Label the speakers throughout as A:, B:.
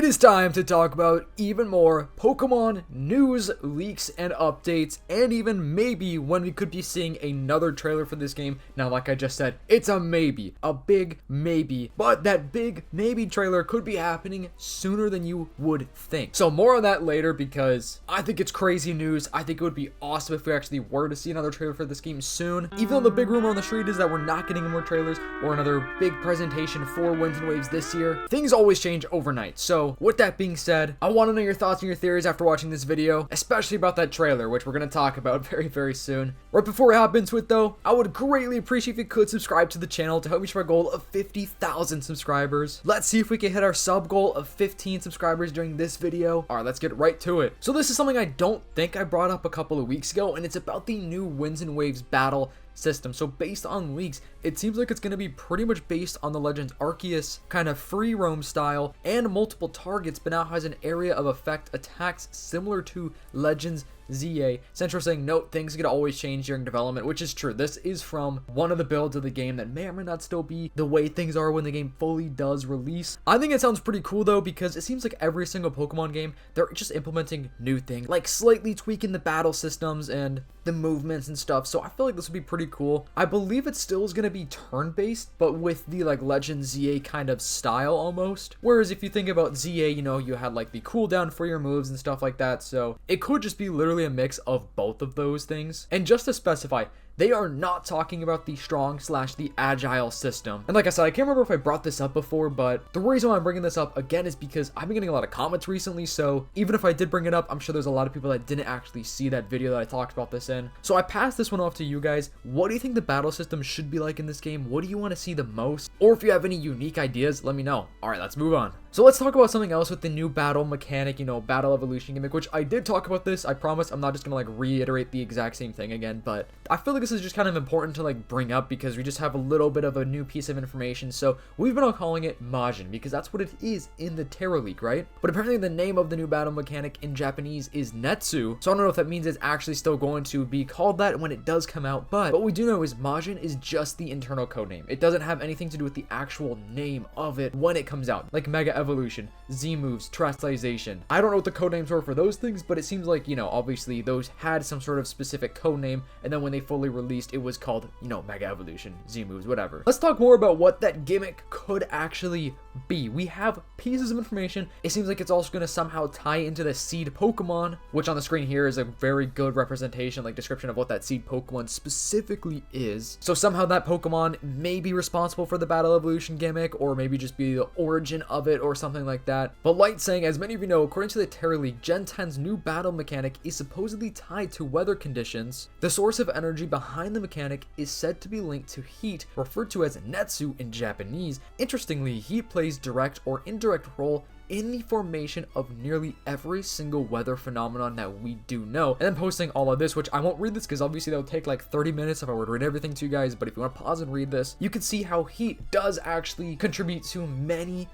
A: it is time to talk about even more Pokemon news, leaks, and updates, and even maybe when we could be seeing another trailer for this game. Now, like I just said, it's a maybe, a big maybe, but that big maybe trailer could be happening sooner than you would think. So more on that later, because I think it's crazy news. I think it would be awesome if we actually were to see another trailer for this game soon, even though the big rumor on the street is that we're not getting more trailers or another big presentation for Winds and Waves this year. Things always change overnight. So with that being said, I want to know your thoughts and your theories after watching this video, especially about that trailer, which we're going to talk about very soon. Right before we hop into it though, I would greatly appreciate if you could subscribe to the channel to help me reach my goal of 50,000 subscribers. Let's see if we can hit our sub goal of 15 subscribers during this video. Alright, let's get right to it. So this is something I don't think I brought up a couple of weeks ago, and it's about the new Winds and Waves battle system. So based on leaks, it seems like it's going to be pretty much based on the Legends Arceus kind of free roam style and multiple targets, but now has an area of effect attacks similar to Legends ZA. Central saying, note, things could always change during development, which is true. This is from one of the builds of the game that may or may not still be the way things are when the game fully does release. I think it sounds pretty cool though, because it seems like every single Pokemon game, they're just implementing new things, like slightly tweaking the battle systems and the movements and stuff. So I feel like this would be pretty cool. I believe it still is going to be turn-based, but with the like Legend ZA kind of style almost. Whereas if you think about ZA, you know, you had like the cooldown for your moves and stuff like that. So it could just be literally a mix of both of those things. And just to specify, they are not talking about the strong / the agile system. And like I said, I can't remember if I brought this up before, but the reason why I'm bringing this up again is because I've been getting a lot of comments recently. So even if I did bring it up, I'm sure there's a lot of people that didn't actually see that video that I talked about this in. So I passed this one off to you guys. What do you think the battle system should be like in this game? What do you want to see the most? Or if you have any unique ideas, let me know. All right, let's move on. So let's talk about something else with the new battle mechanic, you know, battle evolution gimmick, which I did talk about this. I promise I'm not just gonna like reiterate the exact same thing again, but I feel like this is just kind of important to like bring up because we just have a little bit of a new piece of information. So we've been all calling it Majin because that's what it is in the Terra League, right? But apparently the name of the new battle mechanic in Japanese is Netsu. So I don't know if that means it's actually still going to be called that when it does come out, but what we do know is Majin is just the internal code name. It doesn't have anything to do with the actual name of it when it comes out, like Mega Evolution, Z moves, Terastallization. I don't know what the code names were for those things, but it seems like, you know, obviously those had some sort of specific code name, and then when they fully released, it was called, you know, Mega Evolution, Z moves, whatever. Let's talk more about what that gimmick could actually be. We have pieces of information. It seems like it's also going to somehow tie into the seed Pokemon, which on the screen here is a very good representation, like description of what that seed Pokemon specifically is. So somehow that Pokemon may be responsible for the battle evolution gimmick, or maybe just be the origin of it or something like that. But Light saying, as many of you know, according to the Terra League, Gen 10's new battle mechanic is supposedly tied to weather conditions. The source of energy behind the mechanic is said to be linked to heat, referred to as Netsu in Japanese. Interestingly, heat plays direct or indirect role in the formation of nearly every single weather phenomenon that we do know. And then posting all of this, which I won't read this because obviously that would take like 30 minutes if I were to read everything to you guys, but if you want to pause and read this, you can see how heat does actually contribute to many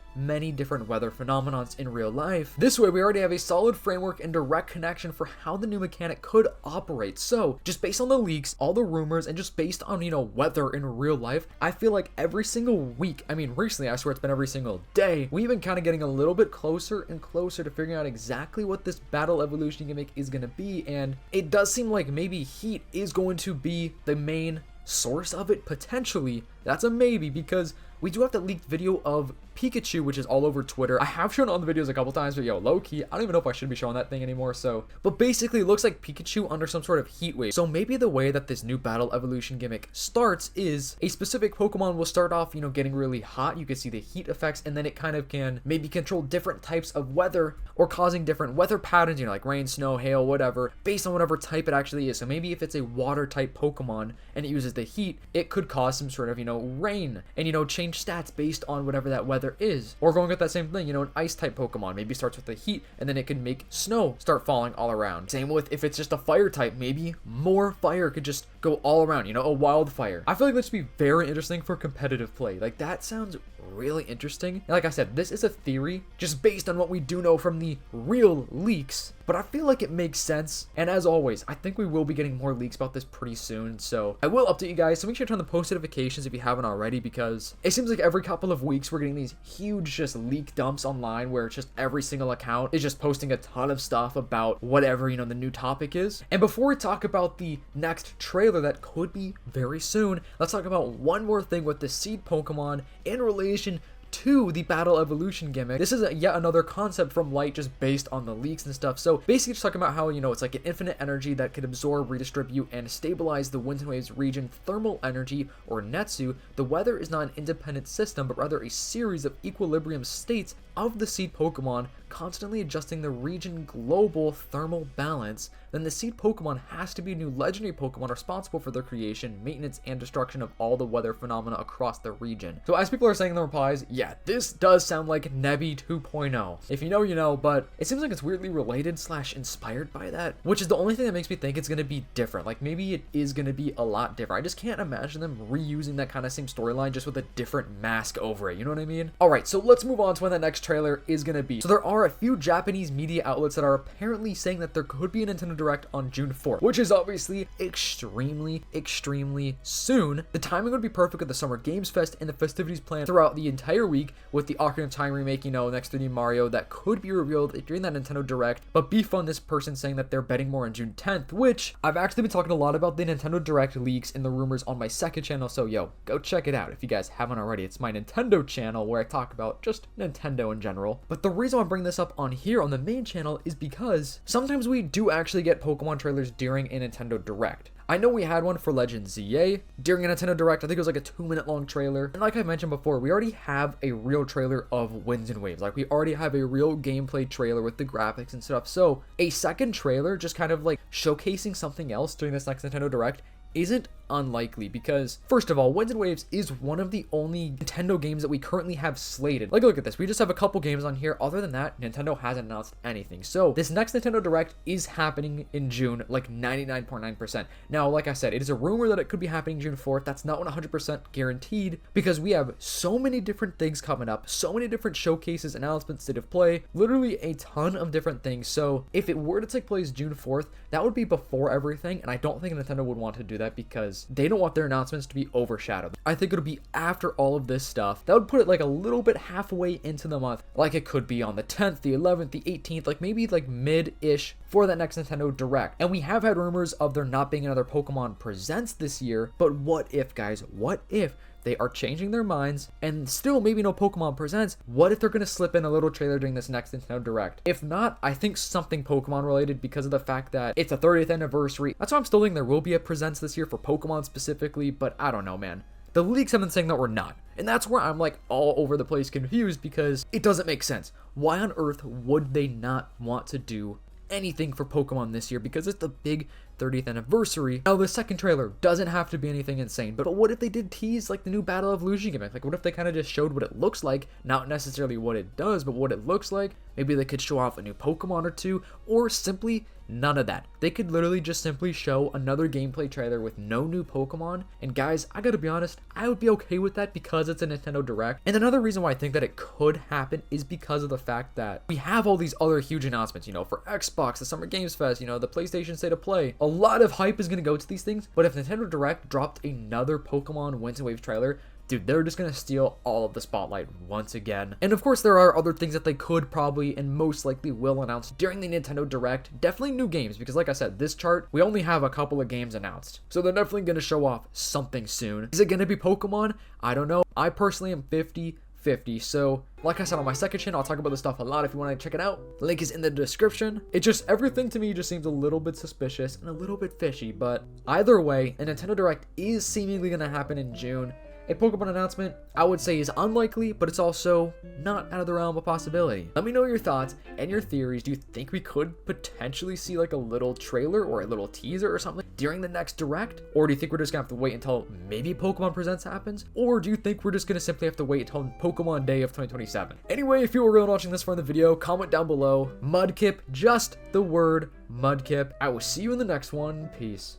A: different weather phenomenons in real life. This way, we already have a solid framework and direct connection for how the new mechanic could operate. So just based on the leaks, all the rumors, and just based on, you know, weather in real life, I feel like every single week, I mean, recently, I swear it's been every single day, we've been kind of getting a little bit closer and closer to figuring out exactly what this battle evolution gimmick is going to be. And it does seem like maybe heat is going to be the main source of it, potentially. That's a maybe, because we do have that leaked video of Pikachu, which is all over Twitter. I have shown it on the videos a couple times, but yo, low-key, I don't even know if I should be showing that thing anymore, so. But basically, it looks like Pikachu under some sort of heat wave. So maybe the way that this new battle evolution gimmick starts is a specific Pokemon will start off, you know, getting really hot. You can see the heat effects, and then it kind of can maybe control different types of weather or causing different weather patterns, you know, like rain, snow, hail, whatever, based on whatever type it actually is. So maybe if it's a water type Pokemon and it uses the heat, it could cause some sort of, you know, rain and, you know, change stats based on whatever that weather is. Or going with that same thing, you know, an ice type Pokemon maybe starts with the heat and then it can make snow start falling all around. Same with if it's just a fire type, maybe more fire could just go all around, you know, a wildfire. I feel like this would be very interesting for competitive play. Like, that sounds really interesting. And like I said, this is a theory just based on what we do know from the real leaks. but I feel like it makes sense. And as always, I think we will be getting more leaks about this pretty soon, so I will update you guys. So make sure to turn on the post notifications if you haven't already, because it seems like every couple of weeks we're getting these huge just leak dumps online where it's just every single account is just posting a ton of stuff about whatever, you know, the new topic is. And before we talk about the next trailer that could be very soon, let's talk about one more thing with the seed Pokemon in relation to the battle evolution gimmick. This is yet another concept from Light just based on the leaks and stuff. So basically just talking about how, you know, it's like an infinite energy that could absorb, redistribute, and stabilize the Winds and Waves region thermal energy, or Netsu. The weather is not an independent system, but rather a series of equilibrium states of the seed Pokemon, constantly adjusting the region global thermal balance. Then the seed Pokemon has to be a new legendary Pokemon responsible for their creation, maintenance, and destruction of all the weather phenomena across the region. So as people are saying in the replies, yeah, this does sound like Nebby 2.0. If you know, you know, but it seems like it's weirdly related / inspired by that, which is the only thing that makes me think it's going to be different. Like maybe it is going to be a lot different. I just can't imagine them reusing that kind of same storyline just with a different mask over it. You know what I mean? All right, so let's move on to when the next trailer is going to be. So there are a few Japanese media outlets that are apparently saying that there could be a Nintendo Direct on June 4th, which is obviously extremely soon. The timing would be perfect with the Summer Games Fest and the festivities planned throughout the entire week, with the Ocarina of Time remake, you know, next 3D Mario that could be revealed during that Nintendo Direct. But be fun, this person saying that they're betting more on June 10th, which I've actually been talking a lot about the Nintendo Direct leaks and the rumors on my second channel, so yo, go check it out if you guys haven't already. It's my Nintendo channel where I talk about just Nintendo in general. But the reason I'm bringing this up on here on the main channel is because sometimes we do actually get Pokemon trailers during a Nintendo Direct. I know we had one for Legend ZA during a Nintendo Direct. I think it was like a 2-minute long trailer. And like I mentioned before, we already have a real trailer of Winds and Waves. Like we already have a real gameplay trailer with the graphics and stuff. So a second trailer just kind of like showcasing something else during this next Nintendo Direct isn't unlikely, because first of all, Winds and Waves is one of the only Nintendo games that we currently have slated. Like look at this, we just have a couple games on here. Other than that, Nintendo hasn't announced anything. So this next Nintendo Direct is happening in June, like 99.9%. Now like I said, it is a rumor that it could be happening June 4th. That's not 100% guaranteed, because we have so many different things coming up, so many different showcases, announcements, state of play, literally a ton of different things. So if it were to take place June 4th, that would be before everything, and I don't think Nintendo would want to do that because they don't want their announcements to be overshadowed. I think it'll be after all of this stuff. That would put it like a little bit halfway into the month. Like it could be on the 10th, the 11th, the 18th, like maybe like mid-ish for that next Nintendo Direct. And we have had rumors of there not being another Pokemon Presents this year, but what if, guys? What if they are changing their minds and still maybe no Pokemon Presents? What if they're going to slip in a little trailer during this next Nintendo Direct? If not, I think something Pokemon related, because of the fact that it's a 30th anniversary. That's why I'm still thinking there will be a Presents this year for Pokemon specifically, but I don't know, man. The leaks have been saying that we're not. And that's where I'm like all over the place confused, because it doesn't make sense. Why on earth would they not want to do anything for Pokemon this year? Because it's the big 30th anniversary. Now the second trailer doesn't have to be anything insane, but what if they did tease like the new battle evolution gimmick? Like what if they kind of just showed what it looks like, not necessarily what it does, but what it looks like? Maybe they could show off a new Pokemon or two, or simply none of that. They could literally just simply show another gameplay trailer with no new Pokemon. And guys, I gotta be honest, I would be okay with that because it's a Nintendo Direct. And another reason why I think that it could happen is because of the fact that we have all these other huge announcements, you know, for Xbox, the Summer Games Fest, you know, the PlayStation State of Play. A lot of hype is gonna go to these things, but if Nintendo Direct dropped another Pokemon Winds and Waves trailer, dude, they're just gonna steal all of the spotlight once again. And of course, there are other things that they could probably and most likely will announce during the Nintendo Direct. Definitely new games, because like I said, this chart, we only have a couple of games announced. So they're definitely gonna show off something soon. Is it gonna be Pokemon? I don't know. I personally am 50-50. So like I said on my second channel, I'll talk about this stuff a lot if you want to check it out. Link is in the description. It just, everything to me just seems a little bit suspicious and a little bit fishy, but either way, a Nintendo Direct is seemingly gonna happen in June. A Pokemon announcement, I would say, is unlikely, but it's also not out of the realm of possibility. Let me know your thoughts and your theories. Do you think we could potentially see like a little trailer or a little teaser or something during the next Direct? Or do you think we're just gonna have to wait until maybe Pokemon Presents happens? Or do you think we're just gonna simply have to wait until Pokemon Day of 2027? Anyway, if you were really watching this far in the video, comment down below. Mudkip, just the word Mudkip. I will see you in the next one. Peace.